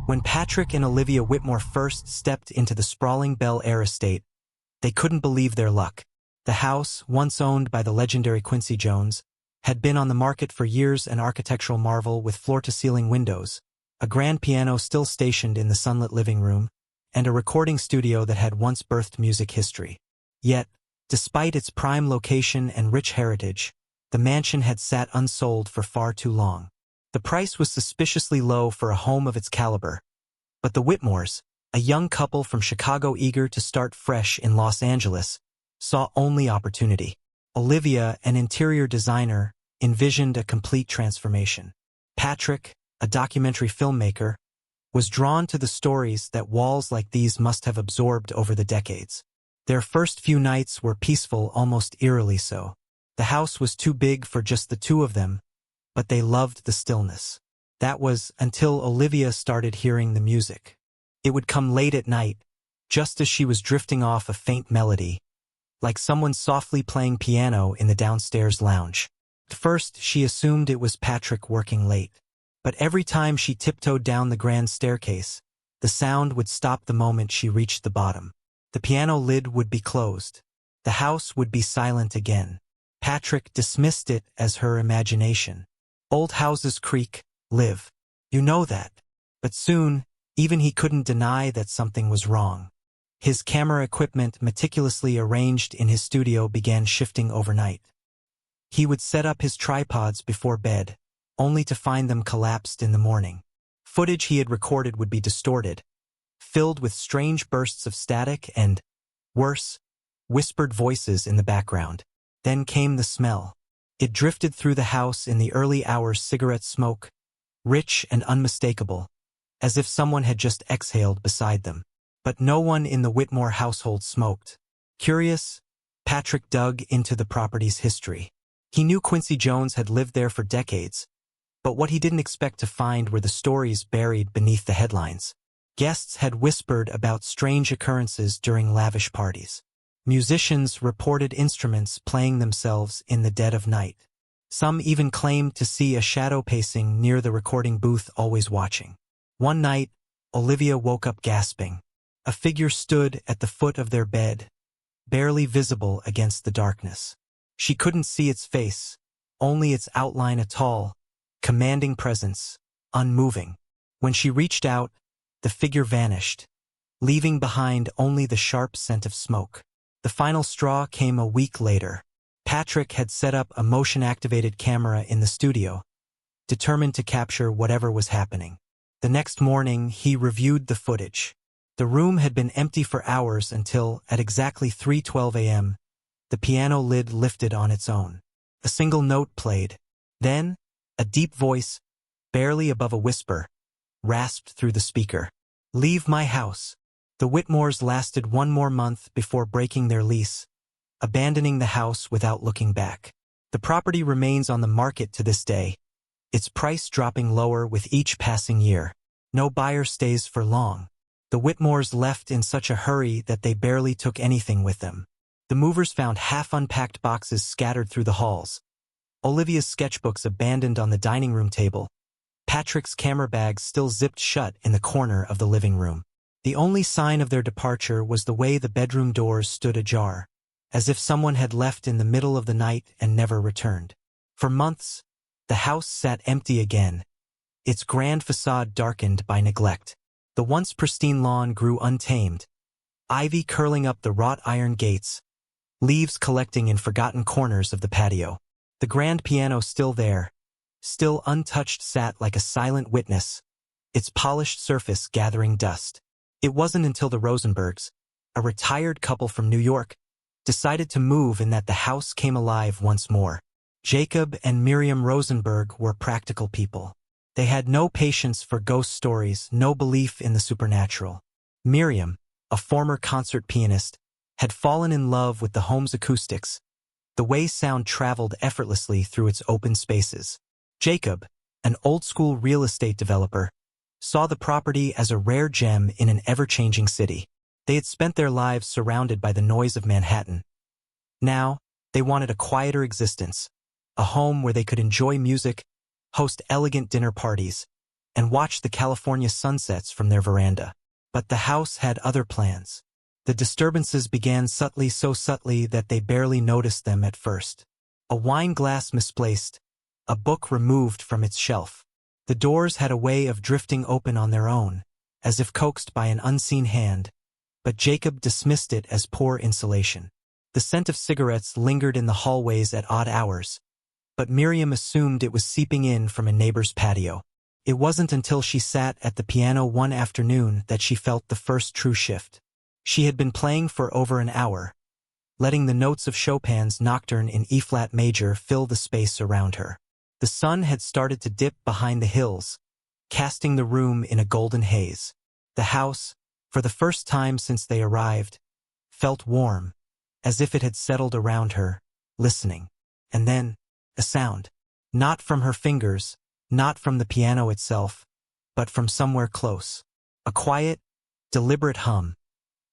When Patrick and Olivia Whitmore first stepped into the sprawling Bel Air estate, they couldn't believe their luck. The house, once owned by the legendary Quincy Jones, had been on the market for years, an architectural marvel with floor-to-ceiling windows, a grand piano still stationed in the sunlit living room, and a recording studio that had once birthed music history. Yet, despite its prime location and rich heritage, the mansion had sat unsold for far too long. The price was suspiciously low for a home of its caliber, but the Whitmores, a young couple from Chicago eager to start fresh in Los Angeles, saw only opportunity. Olivia, an interior designer, envisioned a complete transformation. Patrick, a documentary filmmaker, was drawn to the stories that walls like these must have absorbed over the decades. Their first few nights were peaceful, almost eerily so. The house was too big for just the two of them, but they loved the stillness. That was until Olivia started hearing the music. It would come late at night, just as she was drifting off a faint melody, like someone softly playing piano in the downstairs lounge. At first, she assumed it was Patrick working late. But every time she tiptoed down the grand staircase, the sound would stop the moment she reached the bottom. The piano lid would be closed. The house would be silent again. Patrick dismissed it as her imagination. Old houses creak, live. You know that. But soon, even he couldn't deny that something was wrong. His camera equipment, meticulously arranged in his studio, began shifting overnight. He would set up his tripods before bed, only to find them collapsed in the morning. Footage he had recorded would be distorted, filled with strange bursts of static and, worse, whispered voices in the background. Then came the smell. It drifted through the house in the early hours, cigarette smoke, rich and unmistakable, as if someone had just exhaled beside them. But no one in the Whitmore household smoked. Curious, Patrick dug into the property's history. He knew Quincy Jones had lived there for decades, but what he didn't expect to find were the stories buried beneath the headlines. Guests had whispered about strange occurrences during lavish parties. Musicians reported instruments playing themselves in the dead of night. Some even claimed to see a shadow pacing near the recording booth, always watching. One night, Olivia woke up gasping. A figure stood at the foot of their bed, barely visible against the darkness. She couldn't see its face, only its outline, a tall, commanding presence, unmoving. When she reached out, the figure vanished, leaving behind only the sharp scent of smoke. The final straw came a week later. Patrick had set up a motion-activated camera in the studio, determined to capture whatever was happening. The next morning, he reviewed the footage. The room had been empty for hours until, at exactly 3:12 a.m., the piano lid lifted on its own. A single note played. Then, a deep voice, barely above a whisper, rasped through the speaker. "Leave my house." The Whitmores lasted one more month before breaking their lease, abandoning the house without looking back. The property remains on the market to this day, its price dropping lower with each passing year. No buyer stays for long. The Whitmores left in such a hurry that they barely took anything with them. The movers found half-unpacked boxes scattered through the halls, Olivia's sketchbooks abandoned on the dining room table, Patrick's camera bag still zipped shut in the corner of the living room. The only sign of their departure was the way the bedroom doors stood ajar, as if someone had left in the middle of the night and never returned. For months, the house sat empty again, its grand facade darkened by neglect. The once pristine lawn grew untamed, ivy curling up the wrought iron gates, leaves collecting in forgotten corners of the patio. The grand piano still there, still untouched, sat like a silent witness, its polished surface gathering dust. It wasn't until the Rosenbergs, a retired couple from New York, decided to move in that the house came alive once more. Jacob and Miriam Rosenberg were practical people. They had no patience for ghost stories, no belief in the supernatural. Miriam, a former concert pianist, had fallen in love with the home's acoustics, the way sound traveled effortlessly through its open spaces. Jacob, an old-school real estate developer, saw the property as a rare gem in an ever-changing city. They had spent their lives surrounded by the noise of Manhattan. Now, they wanted a quieter existence, a home where they could enjoy music, host elegant dinner parties, and watch the California sunsets from their veranda. But the house had other plans. The disturbances began subtly, so subtly that they barely noticed them at first. A wine glass misplaced, a book removed from its shelf. The doors had a way of drifting open on their own, as if coaxed by an unseen hand, but Jacob dismissed it as poor insulation. The scent of cigarettes lingered in the hallways at odd hours, but Miriam assumed it was seeping in from a neighbor's patio. It wasn't until she sat at the piano one afternoon that she felt the first true shift. She had been playing for over an hour, letting the notes of Chopin's Nocturne in E-flat major fill the space around her. The sun had started to dip behind the hills, casting the room in a golden haze. The house, for the first time since they arrived, felt warm, as if it had settled around her, listening. And then, a sound. Not from her fingers, not from the piano itself, but from somewhere close. A quiet, deliberate hum,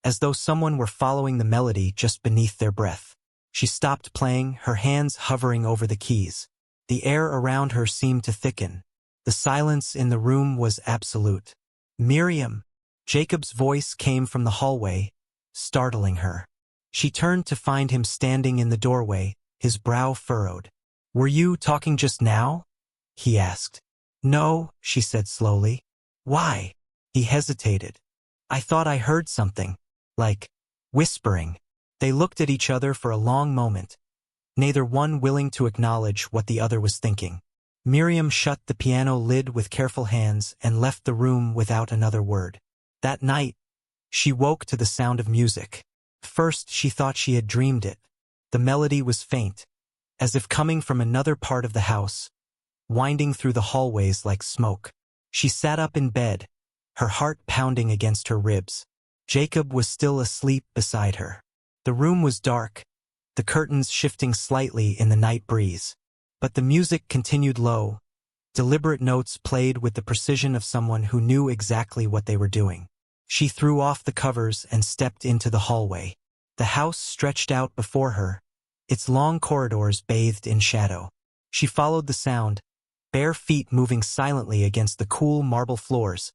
as though someone were following the melody just beneath their breath. She stopped playing, her hands hovering over the keys. The air around her seemed to thicken. The silence in the room was absolute. "Miriam!" Jacob's voice came from the hallway, startling her. She turned to find him standing in the doorway, his brow furrowed. "Were you talking just now?" he asked. "No," she said slowly. "Why?" He hesitated. "I thought I heard something, like whispering." They looked at each other for a long moment, neither one willing to acknowledge what the other was thinking. Miriam shut the piano lid with careful hands and left the room without another word. That night, she woke to the sound of music. First, she thought she had dreamed it. The melody was faint, as if coming from another part of the house, winding through the hallways like smoke. She sat up in bed, her heart pounding against her ribs. Jacob was still asleep beside her. The room was dark, the curtains shifting slightly in the night breeze. But the music continued low, deliberate notes played with the precision of someone who knew exactly what they were doing. She threw off the covers and stepped into the hallway. The house stretched out before her, its long corridors bathed in shadow. She followed the sound, bare feet moving silently against the cool marble floors,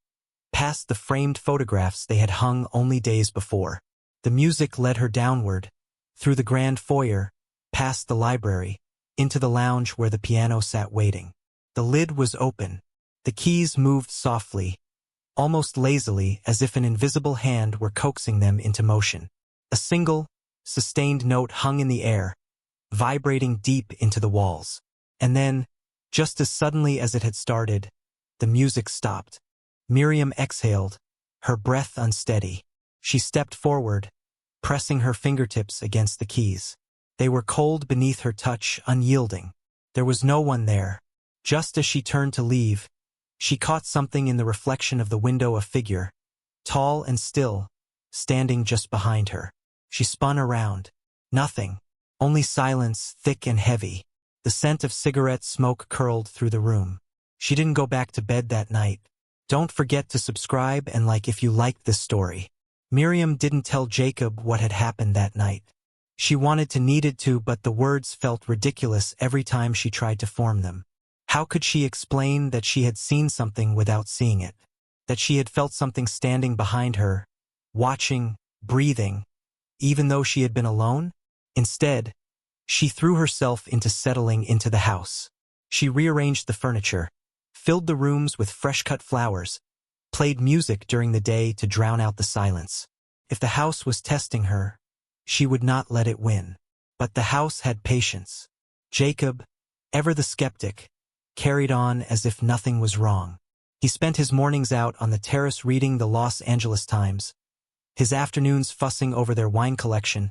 past the framed photographs they had hung only days before. The music led her downward, through the grand foyer, past the library, into the lounge where the piano sat waiting. The lid was open. The keys moved softly, almost lazily, as if an invisible hand were coaxing them into motion. A single, sustained note hung in the air, vibrating deep into the walls. And then, just as suddenly as it had started, the music stopped. Miriam exhaled, her breath unsteady. She stepped forward, pressing her fingertips against the keys. They were cold beneath her touch, unyielding. There was no one there. Just as she turned to leave, she caught something in the reflection of the window, a figure, tall and still, standing just behind her. She spun around. Nothing. Only silence, thick and heavy. The scent of cigarette smoke curled through the room. She didn't go back to bed that night. Don't forget to subscribe and like if you liked this story. Miriam didn't tell Jacob what had happened that night. She needed to, but the words felt ridiculous every time she tried to form them. How could she explain that she had seen something without seeing it? That she had felt something standing behind her, watching, breathing, even though she had been alone? Instead, she threw herself into settling into the house. She rearranged the furniture, filled the rooms with fresh-cut flowers, played music during the day to drown out the silence. If the house was testing her, she would not let it win. But the house had patience. Jacob, ever the skeptic, carried on as if nothing was wrong. He spent his mornings out on the terrace reading the Los Angeles Times, his afternoons fussing over their wine collection,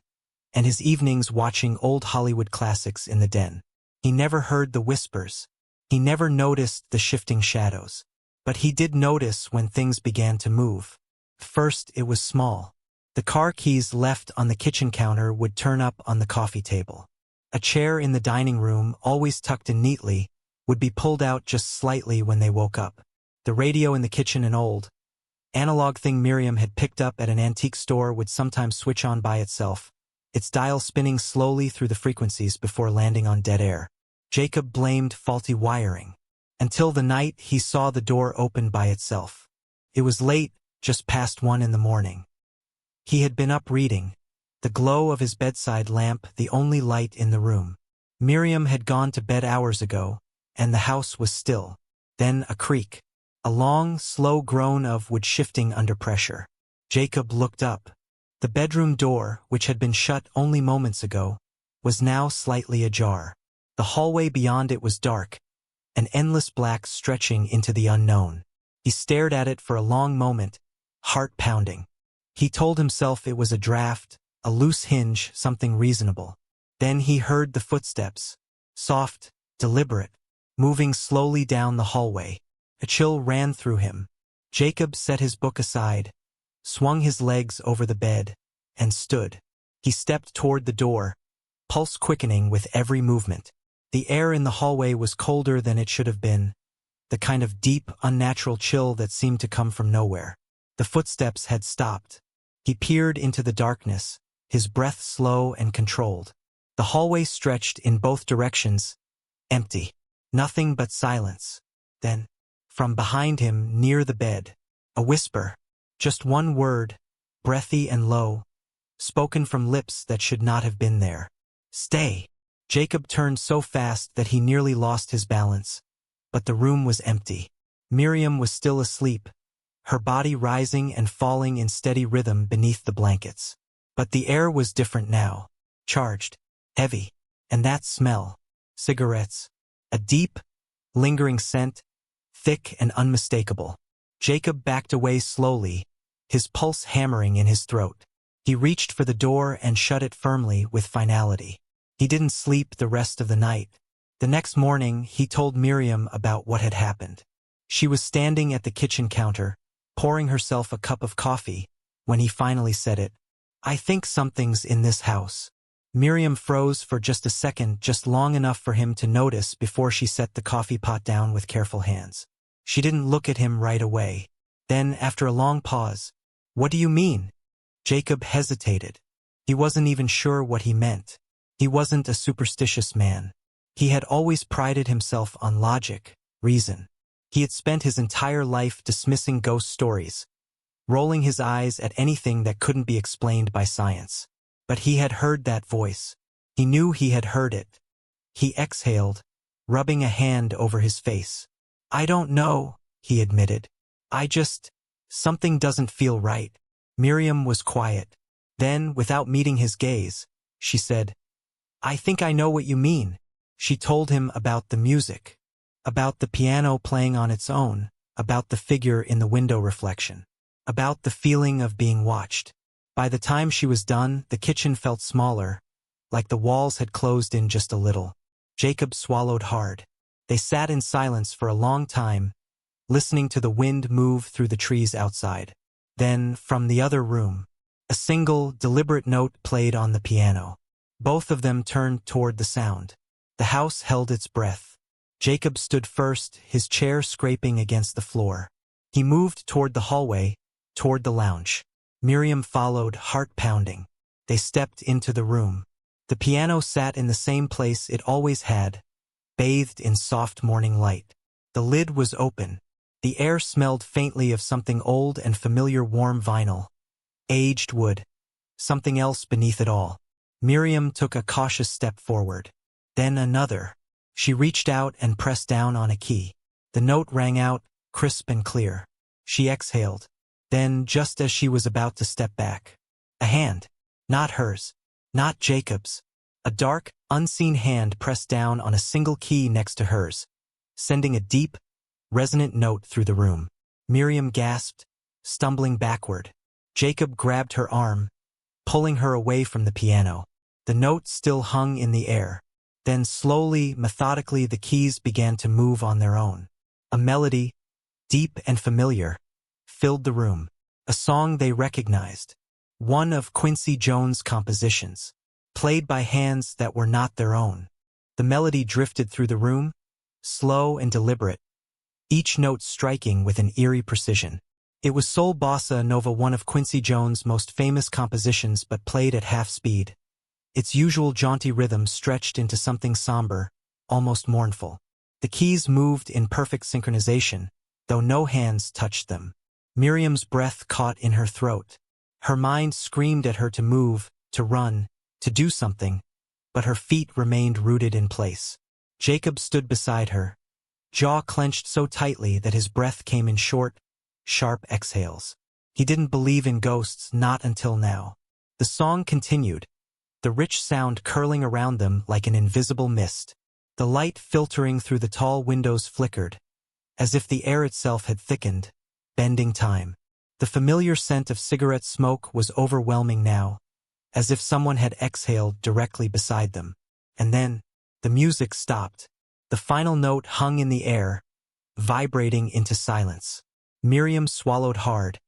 and his evenings watching old Hollywood classics in the den. He never heard the whispers. He never noticed the shifting shadows. But he did notice when things began to move. First, it was small. The car keys left on the kitchen counter would turn up on the coffee table. A chair in the dining room, always tucked in neatly, would be pulled out just slightly when they woke up. The radio in the kitchen, an old, analog thing Miriam had picked up at an antique store, would sometimes switch on by itself, its dial spinning slowly through the frequencies before landing on dead air. Jacob blamed faulty wiring. until the night he saw the door open by itself. It was late, just past 1 in the morning. He had been up reading, the glow of his bedside lamp the only light in the room. Miriam had gone to bed hours ago, and the house was still. Then a creak. A long, slow groan of wood shifting under pressure. Jacob looked up. The bedroom door, which had been shut only moments ago, was now slightly ajar. The hallway beyond it was dark, an endless black stretching into the unknown. He stared at it for a long moment, heart pounding. He told himself it was a draft, a loose hinge, something reasonable. Then he heard the footsteps, soft, deliberate, moving slowly down the hallway. A chill ran through him. Jacob set his book aside, swung his legs over the bed, and stood. He stepped toward the door, pulse quickening with every movement. The air in the hallway was colder than it should have been, the kind of deep, unnatural chill that seemed to come from nowhere. The footsteps had stopped. He peered into the darkness, his breath slow and controlled. The hallway stretched in both directions, empty. Nothing but silence. Then, from behind him, near the bed, a whisper. Just one word, breathy and low, spoken from lips that should not have been there. Stay. Jacob turned so fast that he nearly lost his balance. But the room was empty. Miriam was still asleep, her body rising and falling in steady rhythm beneath the blankets. But the air was different now. Charged, heavy, and that smell. Cigarettes. A deep, lingering scent, thick and unmistakable. Jacob backed away slowly, his pulse hammering in his throat. He reached for the door and shut it firmly with finality. He didn't sleep the rest of the night. The next morning, he told Miriam about what had happened. She was standing at the kitchen counter, pouring herself a cup of coffee, when he finally said it. I think something's in this house. Miriam froze for just a second, just long enough for him to notice before she set the coffee pot down with careful hands. She didn't look at him right away. Then, after a long pause, what do you mean? Jacob hesitated. He wasn't even sure what he meant. He wasn't a superstitious man. He had always prided himself on logic, reason. He had spent his entire life dismissing ghost stories, rolling his eyes at anything that couldn't be explained by science. But he had heard that voice. He knew he had heard it. He exhaled, rubbing a hand over his face. I don't know, he admitted. Something doesn't feel right. Miriam was quiet. Then, without meeting his gaze, she said, I think I know what you mean. She told him about the music, about the piano playing on its own, about the figure in the window reflection, about the feeling of being watched. By the time she was done, the kitchen felt smaller, like the walls had closed in just a little. Jacob swallowed hard. They sat in silence for a long time, listening to the wind move through the trees outside. Then, from the other room, a single, deliberate note played on the piano. Both of them turned toward the sound. The house held its breath. Jacob stood first, his chair scraping against the floor. He moved toward the hallway, toward the lounge. Miriam followed, heart pounding. They stepped into the room. The piano sat in the same place it always had, bathed in soft morning light. The lid was open. The air smelled faintly of something old and familiar, warm vinyl. Aged wood. Something else beneath it all. Miriam took a cautious step forward. Then another. She reached out and pressed down on a key. The note rang out, crisp and clear. She exhaled. Then, just as she was about to step back, a hand. Not hers. Not Jacob's. A dark, unseen hand pressed down on a single key next to hers, sending a deep, resonant note through the room. Miriam gasped, stumbling backward. Jacob grabbed her arm, pulling her away from the piano. The note still hung in the air. Then slowly, methodically, the keys began to move on their own. A melody, deep and familiar, filled the room. A song they recognized. One of Quincy Jones' compositions, played by hands that were not their own. The melody drifted through the room, slow and deliberate, each note striking with an eerie precision. It was soul bossa nova, one of Quincy Jones' most famous compositions, but played at half speed. Its usual jaunty rhythm stretched into something somber, almost mournful. The keys moved in perfect synchronization, though no hands touched them. Miriam's breath caught in her throat. Her mind screamed at her to move, to run, to do something, but her feet remained rooted in place. Jacob stood beside her, jaw clenched so tightly that his breath came in short, sharp exhales. He didn't believe in ghosts, not until now. The song continued, the rich sound curling around them like an invisible mist. The light filtering through the tall windows flickered, as if the air itself had thickened, bending time. The familiar scent of cigarette smoke was overwhelming now, as if someone had exhaled directly beside them. And then, the music stopped. The final note hung in the air, vibrating into silence. Miriam swallowed hard,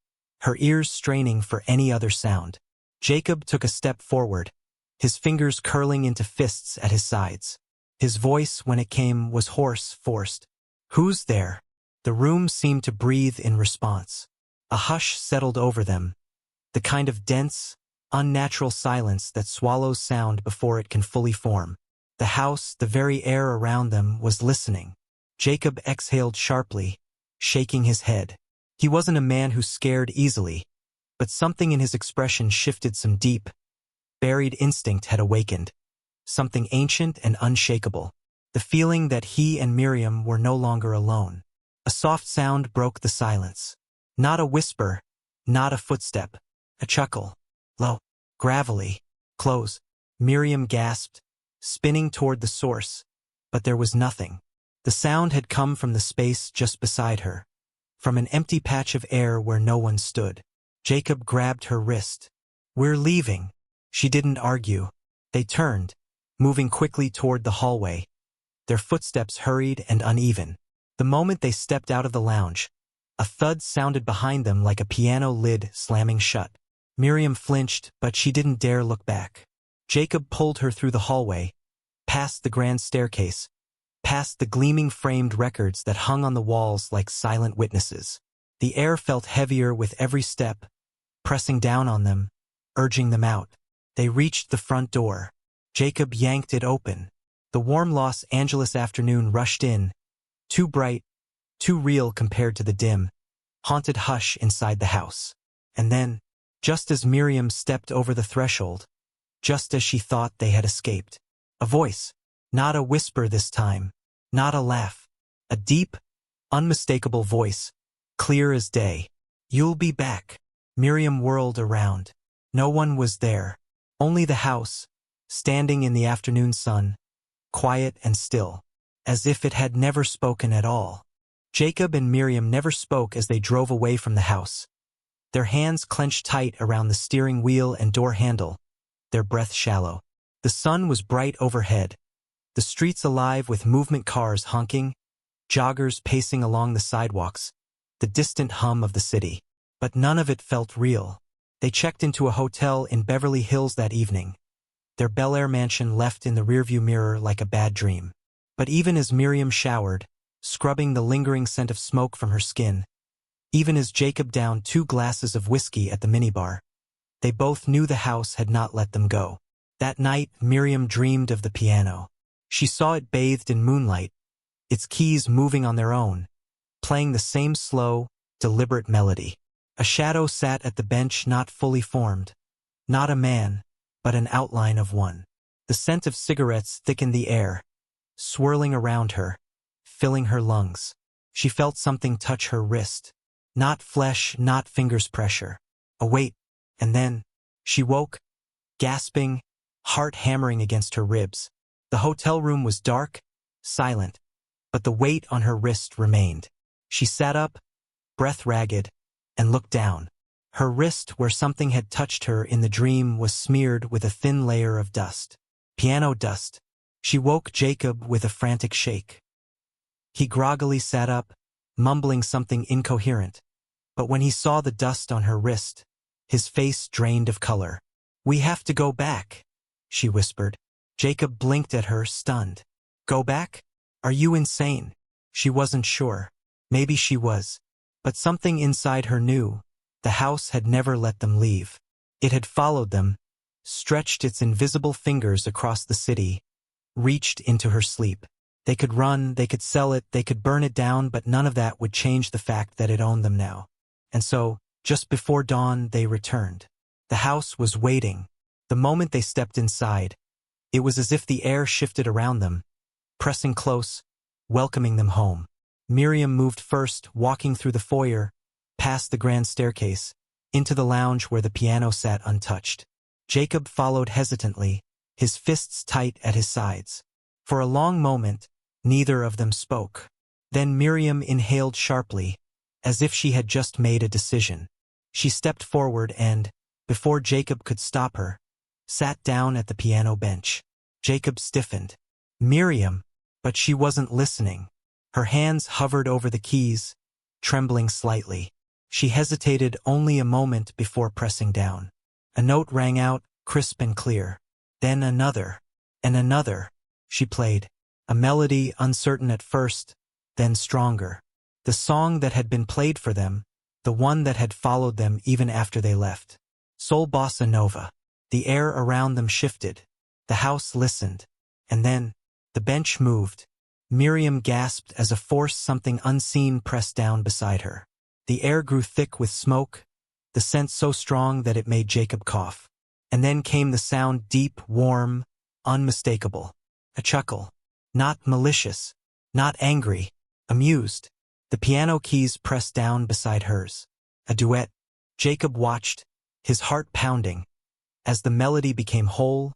her ears straining for any other sound. Jacob took a step forward, his fingers curling into fists at his sides. His voice, when it came, was hoarse, forced. "Who's there?" The room seemed to breathe in response. A hush settled over them, the kind of dense, unnatural silence that swallows sound before it can fully form. The house, the very air around them, was listening. Jacob exhaled sharply, shaking his head. He wasn't a man who scared easily, but something in his expression shifted. Some deep, buried instinct had awakened. Something ancient and unshakable. The feeling that he and Miriam were no longer alone. A soft sound broke the silence. Not a whisper, not a footstep. A chuckle. Low, gravelly, close. Miriam gasped, spinning toward the source, but there was nothing. The sound had come from the space just beside her, from an empty patch of air where no one stood. Jacob grabbed her wrist. "We're leaving." She didn't argue. They turned, moving quickly toward the hallway, their footsteps hurried and uneven. The moment they stepped out of the lounge, a thud sounded behind them like a piano lid slamming shut. Miriam flinched, but she didn't dare look back. Jacob pulled her through the hallway, past the grand staircase, past the gleaming framed records that hung on the walls like silent witnesses. The air felt heavier with every step, pressing down on them, urging them out. They reached the front door. Jacob yanked it open. The warm Los Angeles afternoon rushed in, too bright, too real compared to the dim, haunted hush inside the house. And then, just as Miriam stepped over the threshold, just as she thought they had escaped, a voice, not a whisper this time, not a laugh, a deep, unmistakable voice, clear as day. "You'll be back." Miriam whirled around. No one was there, only the house, standing in the afternoon sun, quiet and still, as if it had never spoken at all. Jacob and Miriam never spoke as they drove away from the house, their hands clenched tight around the steering wheel and door handle, their breath shallow. The sun was bright overhead, the streets alive with movement, cars honking, joggers pacing along the sidewalks, the distant hum of the city. But none of it felt real. They checked into a hotel in Beverly Hills that evening, their Bel Air mansion left in the rearview mirror like a bad dream. But even as Miriam showered, scrubbing the lingering scent of smoke from her skin, even as Jacob downed 2 glasses of whiskey at the minibar, they both knew the house had not let them go. That night, Miriam dreamed of the piano. She saw it bathed in moonlight, its keys moving on their own, playing the same slow, deliberate melody. A shadow sat at the bench, not fully formed. Not a man, but an outline of one. The scent of cigarettes thickened the air, swirling around her, filling her lungs. She felt something touch her wrist. Not flesh, not fingers' pressure. A weight, and then, she woke, gasping, heart hammering against her ribs. The hotel room was dark, silent, but the weight on her wrist remained. She sat up, breath ragged, and looked down. Her wrist, where something had touched her in the dream, was smeared with a thin layer of dust. Piano dust. She woke Jacob with a frantic shake. He groggily sat up, mumbling something incoherent. But when he saw the dust on her wrist, his face drained of color. "We have to go back," she whispered. Jacob blinked at her, stunned. "Go back? Are you insane?" She wasn't sure. Maybe she was. But something inside her knew. The house had never let them leave. It had followed them, stretched its invisible fingers across the city, reached into her sleep. They could run, they could sell it, they could burn it down, but none of that would change the fact that it owned them now. And so, just before dawn, they returned. The house was waiting. The moment they stepped inside, it was as if the air shifted around them, pressing close, welcoming them home. Miriam moved first, walking through the foyer, past the grand staircase, into the lounge where the piano sat untouched. Jacob followed hesitantly, his fists tight at his sides. For a long moment, neither of them spoke. Then Miriam inhaled sharply, as if she had just made a decision. She stepped forward and, before Jacob could stop her, sat down at the piano bench. Jacob stiffened. Miriam, but she wasn't listening. Her hands hovered over the keys, trembling slightly. She hesitated only a moment before pressing down. A note rang out, crisp and clear. Then another, and another. She played. A melody uncertain at first, then stronger. The song that had been played for them, the one that had followed them even after they left. Soul bossa nova. The air around them shifted. The house listened. And then, the bench moved. Miriam gasped as a force something unseen pressed down beside her. The air grew thick with smoke, the scent so strong that it made Jacob cough. And then came the sound, deep, warm, unmistakable. A chuckle. Not malicious, not angry, amused. The piano keys pressed down beside hers. A duet. Jacob watched, his heart pounding, as the melody became whole,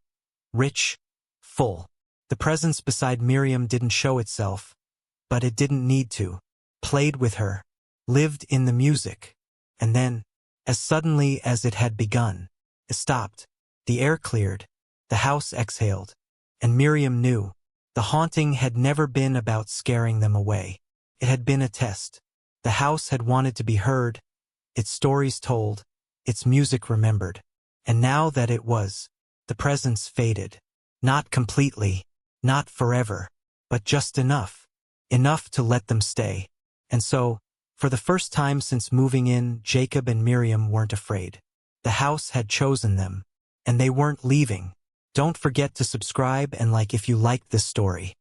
rich, full. The presence beside Miriam didn't show itself, but it didn't need to. Played with her, lived in the music. And then, as suddenly as it had begun, it stopped. The air cleared, the house exhaled, and Miriam knew. The haunting had never been about scaring them away. It had been a test. The house had wanted to be heard, its stories told, its music remembered. And now that it was, the presence faded. Not completely, not forever, but just enough. Enough to let them stay. And so, for the first time since moving in, Jacob and Miriam weren't afraid. The house had chosen them, and they weren't leaving. Don't forget to subscribe and like if you liked this story.